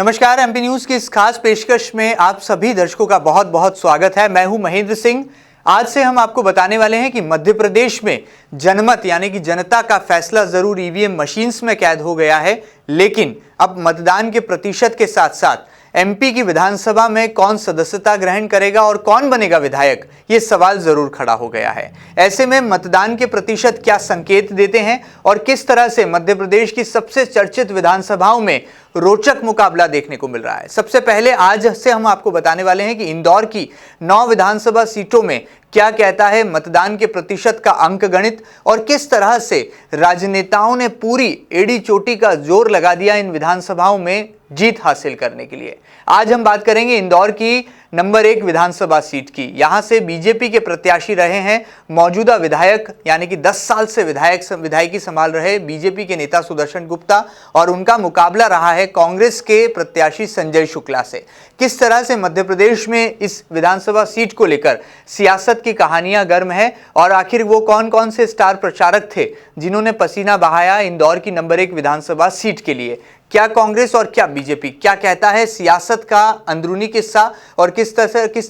नमस्कार, MP news की इस खास पेशकश में आप सभी दर्शकों का बहुत बहुत स्वागत है। मैं हूं महेंद्र सिंह। आज से हम आपको बताने वाले हैं कि मध्य प्रदेश में जनमत यानी कि जनता का फैसला जरूर ईवीएम मशीन्स में कैद हो गया है, लेकिन अब मतदान के प्रतिशत के साथ साथ एमपी की विधानसभा में कौन सदस्यता ग्रहण करेगा और कौन बनेगा विधायक, ये सवाल जरूर खड़ा हो गया है। ऐसे में मतदान के प्रतिशत क्या संकेत देते हैं और किस तरह से मध्य प्रदेश की सबसे चर्चित विधानसभाओं में रोचक मुकाबला देखने को मिल रहा है। सबसे पहले आज से हम आपको बताने वाले हैं कि इंदौर की 9 विधानसभा सीटों में क्या कहता है मतदान के प्रतिशत का अंक गणित और किस तरह से राजनेताओं ने पूरी एड़ी चोटी का जोर लगा दिया इन विधानसभाओं में जीत हासिल करने के लिए। आज हम बात करेंगे इंदौर की नंबर 1 विधानसभा सीट की। यहां से बीजेपी के प्रत्याशी रहे हैं मौजूदा विधायक यानी कि 10 साल से विधायकी संभाल रहे बीजेपी के नेता सुदर्शन गुप्ता, और उनका मुकाबला रहा है कांग्रेस के प्रत्याशी संजय शुक्ला से। किस तरह से मध्य प्रदेश में इस विधानसभा सीट को लेकर सियासत की कहानियां गर्म है और आखिर वो कौन कौन से स्टार प्रचारक थे जिन्होंने पसीना बहाया इंदौर की नंबर 1 विधानसभा सीट के लिए। क्या कांग्रेस और क्या बीजेपी, क्या कहता है सियासत का अंदरूनी किस्सा और किस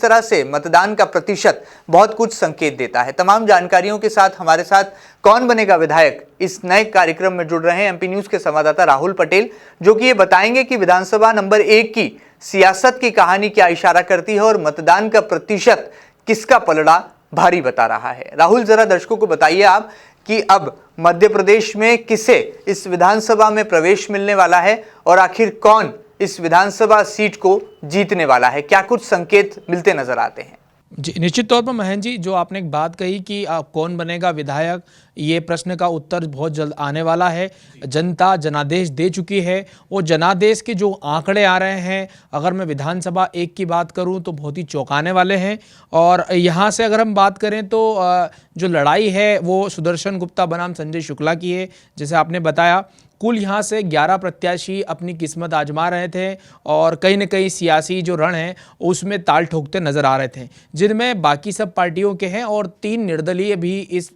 तरह से मतदान का प्रतिशत बहुत कुछ संकेत देता है। तमाम जानकारियों के साथ हमारे साथ कौन बनेगा विधायक इस नए कार्यक्रम में जुड़ रहे हैं एमपी न्यूज के संवाददाता राहुल पटेल, जो कि ये बताएंगे कि विधानसभा नंबर 1 की सियासत की कहानी क्या इशारा करती है और मतदान का प्रतिशत किसका पलड़ा भारी बता रहा है। राहुल, जरा दर्शकों को बताइए आप कि अब मध्य प्रदेश में किसे इस विधानसभा में प्रवेश मिलने वाला है और आखिर कौन इस विधानसभा सीट को जीतने वाला है, क्या कुछ संकेत मिलते नजर आते हैं? जी, निश्चित तौर पर महेंद्र जी, जो आपने एक बात कही कि कौन बनेगा विधायक, ये प्रश्न का उत्तर बहुत जल्द आने वाला है। जनता जनादेश दे चुकी है। वो जनादेश के जो आंकड़े आ रहे हैं, अगर मैं विधानसभा 1 की बात करूं तो बहुत ही चौंकाने वाले हैं। और यहाँ से अगर हम बात करें तो जो लड़ाई है वो सुदर्शन गुप्ता बनाम संजय शुक्ला की है। जैसे आपने बताया, कुल यहाँ से 11 प्रत्याशी अपनी किस्मत आजमा रहे थे और कहीं न कहीं सियासी जो रण है उसमें ताल ठोकते नजर आ रहे थे, जिनमें बाकी सब पार्टियों के हैं और 3 निर्दलीय भी इस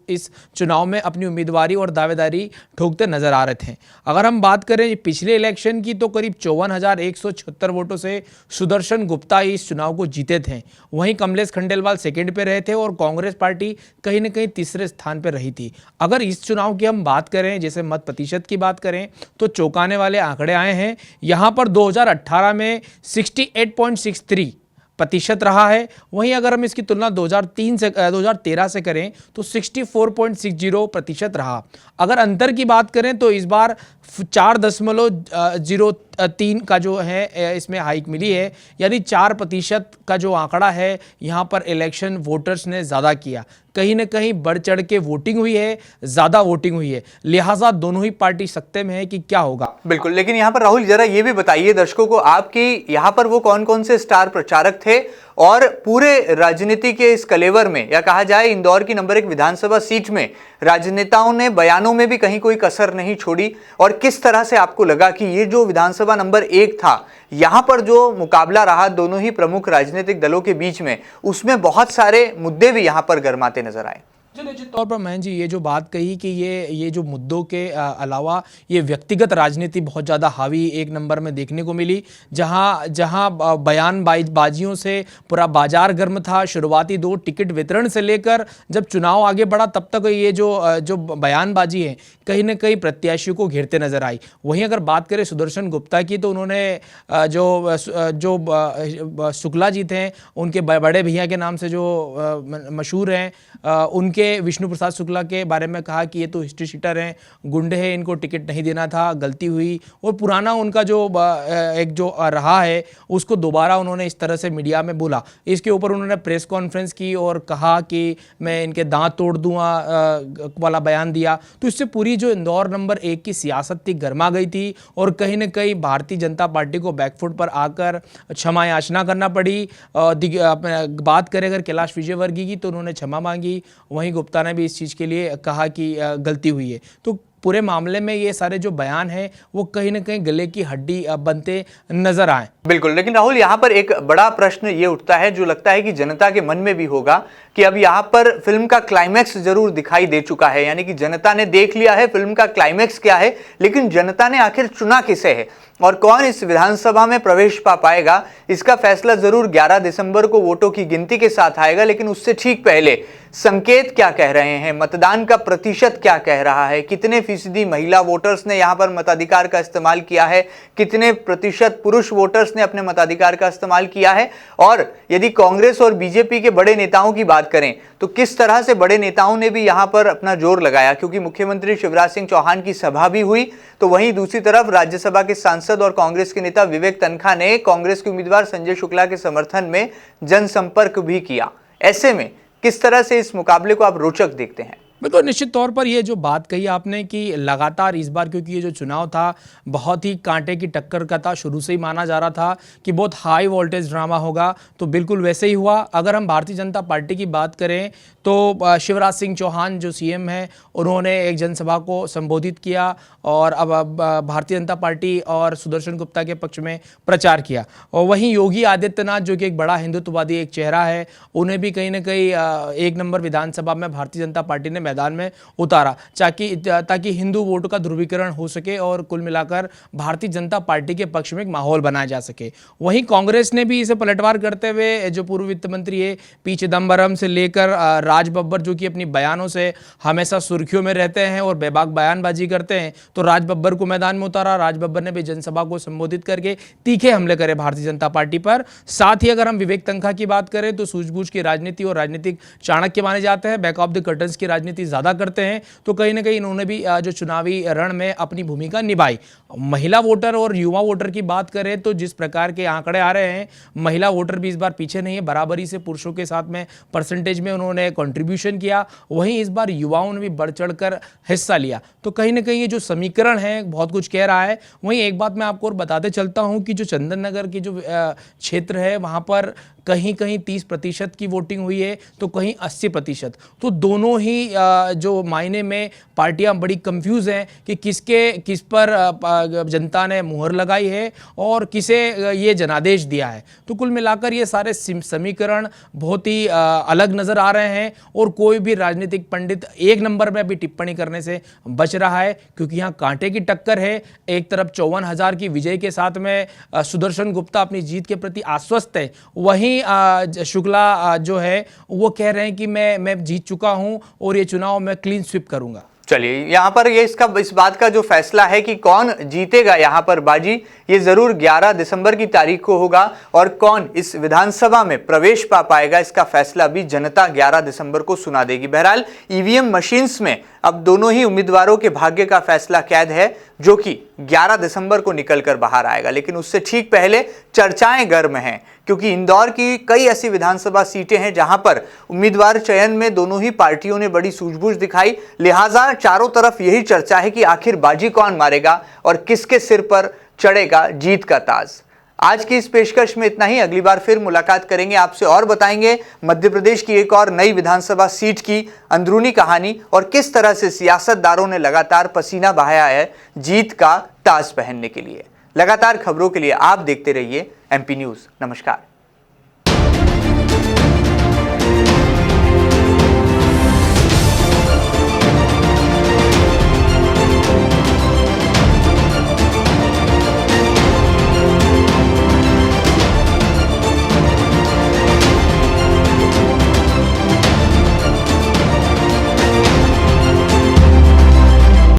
चुनाव में अपनी उम्मीदवारी और दावेदारी ठोकते नजर आ रहे थे। अगर हम बात करें पिछले इलेक्शन की तो करीब 54,176 वोटों से सुदर्शन गुप्ता इस चुनाव को जीते थे। वहीं कमलेश खंडेलवाल सेकेंड पे रहे थे और कांग्रेस पार्टी कहीं न कहीं तीसरे स्थान पर रही थी। अगर इस चुनाव की हम बात करें, जैसे मत प्रतिशत की बात करें, तो चौंकाने वाले आंकड़े आए हैं। यहां पर 2018 में 68.63% रहा है। वहीं अगर हम इसकी तुलना 2013 से करें तो 64.60% रहा। अगर अंतर की बात करें तो इस बार 4.03 का जो है इसमें हाइक मिली है, यानी 4% का जो आंकड़ा है यहाँ पर इलेक्शन वोटर्स ने ज़्यादा किया। कहीं ना कहीं बढ़ चढ़ के वोटिंग हुई है, ज़्यादा वोटिंग हुई है, लिहाजा दोनों ही पार्टी सकते में है कि क्या होगा। बिल्कुल, लेकिन यहाँ पर राहुल जरा ये भी बताइए दर्शकों को आपकी यहाँ पर वो कौन कौन से स्टार प्रचारक थे और पूरे राजनीति के इस कलेवर में, या कहा जाए इंदौर की नंबर 1 विधानसभा सीट में राजनेताओं ने बयानों में भी कहीं कोई कसर नहीं छोड़ी, और किस तरह से आपको लगा कि ये जो विधानसभा नंबर 1 था, यहां पर जो मुकाबला रहा दोनों ही प्रमुख राजनीतिक दलों के बीच में, उसमें बहुत सारे मुद्दे भी यहां पर गरमाते नजर आए। निश्चित तौर पर महेंद्र जी, ये जो बात कही कि ये जो मुद्दों के अलावा ये व्यक्तिगत राजनीति बहुत ज़्यादा हावी एक नंबर में देखने को मिली, जहां बयानबाजियों से पूरा बाजार गर्म था। शुरुआती 2 टिकट वितरण से लेकर जब चुनाव आगे बढ़ा तब तक ये जो बयानबाजी है कहीं ना कहीं प्रत्याशियों को घेरते नजर आई। वहीं अगर बात करें सुदर्शन गुप्ता की तो उन्होंने जो शुक्ला जी थे उनके बड़े भैया के नाम से जो मशहूर हैं, उनके विष्णु प्रसाद शुक्ला के बारे में कहा कि ये तो हिस्ट्री शीटर हैं, गुंडे हैं, इनको टिकट नहीं देना था, गलती हुई। और पुराना उनका जो एक जो रहा है उसको दोबारा उन्होंने इस तरह से मीडिया में बोला। इसके ऊपर उन्होंने प्रेस कॉन्फ्रेंस की और कहा कि मैं इनके दांत तोड़ दूंगा वाला बयान दिया। तो इससे पूरी जो इंदौर नंबर 1 की सियासत थी गरमा गई थी और कहीं ना कहीं भारतीय जनता पार्टी को बैकफुट पर आकर क्षमा याचना करना पड़ी। बात करें अगर कैलाश विजयवर्गीय की तो उन्होंने क्षमा मांगी, वहीं गुप्ता ने भी इस चीज़ के लिए कहा कि गलती हुई है। तो पूरे मामले में ये सारे जो बयान हैं वो कहीं ना कहीं गले की हड्डी बनते नजर आए। बिल्कुल, लेकिन राहुल यहाँ पर एक बड़ा प्रश्न ये उठता है जो लगता है कि जनता के मन में भी होगा कि अब यहाँ पर फिल्म का क्लाइमैक्स जरूर दिखाई दे चुका है, यानी कि जनता ने देख लिया है फिल्म का क्लाइमैक्स क्या है, लेकिन जनता ने आखिर चुना किसे है। और कौन इस विधानसभा में प्रवेश पा पाएगा, इसका फैसला जरूर 11 दिसंबर को वोटों की गिनती के साथ आएगा। लेकिन उससे ठीक पहले संकेत क्या कह रहे हैं, मतदान का प्रतिशत क्या कह रहा है, कितने फीसदी महिला वोटर्स ने यहां पर मताधिकार का इस्तेमाल किया है, कितने प्रतिशत पुरुष वोटर्स ने अपने मताधिकार का इस्तेमाल किया है, और यदि कांग्रेस और बीजेपी के बड़े नेताओं की बात करें तो किस तरह से बड़े नेताओं ने भी यहां पर अपना जोर लगाया, क्योंकि मुख्यमंत्री शिवराज सिंह चौहान की सभा भी हुई। तो वहीं दूसरी तरफ राज्यसभा के सांसद और कांग्रेस के नेता विवेक तन्खा ने कांग्रेस के उम्मीदवार संजय शुक्ला के समर्थन में जनसंपर्क भी किया। ऐसे में किस तरह से इस मुकाबले को आप रोचक देखते हैं? बिल्कुल, निश्चित तौर पर ये जो बात कही आपने कि लगातार इस बार, क्योंकि ये जो चुनाव था बहुत ही कांटे की टक्कर का था, शुरू से ही माना जा रहा था कि बहुत हाई वोल्टेज ड्रामा होगा, तो बिल्कुल वैसे ही हुआ। अगर हम भारतीय जनता पार्टी की बात करें तो शिवराज सिंह चौहान जो सीएम हैं, उन्होंने एक जनसभा को संबोधित किया और अब भारतीय जनता पार्टी और सुदर्शन गुप्ता के पक्ष में प्रचार किया। और वहीं योगी आदित्यनाथ जो कि एक बड़ा हिंदुत्ववादी एक चेहरा है, उन्हें भी कहीं ना कहीं एक नंबर विधानसभा में भारतीय जनता पार्टी ने मैदान में उतारा ताकि हिंदू वोट का ध्रुवीकरण हो सके और कुल मिलाकर भारतीय जनता पार्टी के पक्ष में एक माहौल बनाया जा सके। वहीं कांग्रेस ने भी इसे पलटवार करते हुए जो पूर्व वित्त मंत्री है पी चिदंबरम से लेकर राज बब्बर, जो कि अपनी बयानों से हमेशा सुर्खियों में रहते हैं और बेबाक बयानबाजी करते हैं, तो राज बब्बर को मैदान में उतारा। राज बब्बर ने भी जनसभा को संबोधित करके तीखे हमले करे भारतीय जनता पार्टी पर। साथ ही अगर हम विवेक तन्खा की बात करें तो सूझबूझ की राजनीति और राजनीतिक चाणक्य माने जाते हैं, बैक ऑफ द कर्टन्स की राजनीति ज्यादा करते हैं, तो कहीं ना कहीं इन्होंने भी जो चुनावी रण में अपनी भूमिका निभाई। महिला वोटर और युवा वोटर की बात करें तो जिस प्रकार के आंकड़े आ रहे हैं, महिला वोटर भी इस बार पीछे नहीं है, बराबरी से पुरुषों के साथ में परसेंटेज में उन्होंने कंट्रीब्यूशन किया। वहीं इस बार युवाओं ने भी बढ़ चढ़कर हिस्सा लिया, तो कहीं ना कहीं ये जो समीकरण है बहुत कुछ कह रहा है। वहीं एक बात मैं आपको और बताते चलता हूं कि जो चंदन नगर की जो क्षेत्र है, वहां पर कहीं कहीं 30% की वोटिंग हुई है तो कहीं 80%। तो दोनों ही जो मायने में पार्टियां बड़ी कंफ्यूज हैं कि किस पर जनता ने मुहर लगाई है और किसे ये जनादेश दिया है। तो कुल मिलाकर ये सारे समीकरण बहुत ही अलग नजर आ रहे हैं और कोई भी राजनीतिक पंडित एक नंबर में भी टिप्पणी करने से बच रहा है, क्योंकि यहाँ कांटे की टक्कर है। एक तरफ 54,000 की विजय के साथ में सुदर्शन गुप्ता अपनी जीत के प्रति आश्वस्त है, वहीं शुक्ला जो है वो कह रहे हैं कि मैं जीत चुका हूं और ये चुनाव मैं क्लीन स्वीप करूंगा। चलिए, यहां पर ये इस बात का जो फैसला है कि कौन जीतेगा यहां पर बाजी, ये जरूर 11 दिसंबर की तारीख को होगा, और कौन इस विधानसभा में प्रवेश पा पाएगा इसका फैसला भी जनता 11 दिसंबर को सुना देगी। बहरहाल ईवीएम मशीन्स में अब दोनों ही उम्मीदवारों के भाग्य का फैसला कैद है, जो कि 11 दिसंबर को निकलकर बाहर आएगा। लेकिन उससे ठीक पहले चर्चाएं गर्म हैं, क्योंकि इंदौर की कई ऐसी विधानसभा सीटें हैं जहां पर उम्मीदवार चयन में दोनों ही पार्टियों ने बड़ी सूझबूझ दिखाई। लिहाजा चारों तरफ यही चर्चा है कि आखिर बाजी कौन मारेगा और किसके सिर पर चढ़ेगा जीत का ताज। आज की इस पेशकश में इतना ही। अगली बार फिर मुलाकात करेंगे आपसे और बताएंगे मध्य प्रदेश की एक और नई विधानसभा सीट की अंदरूनी कहानी और किस तरह से सियासतदारों ने लगातार पसीना बहाया है जीत का ताज पहनने के लिए। लगातार खबरों के लिए आप देखते रहिए MP न्यूज़। नमस्कार।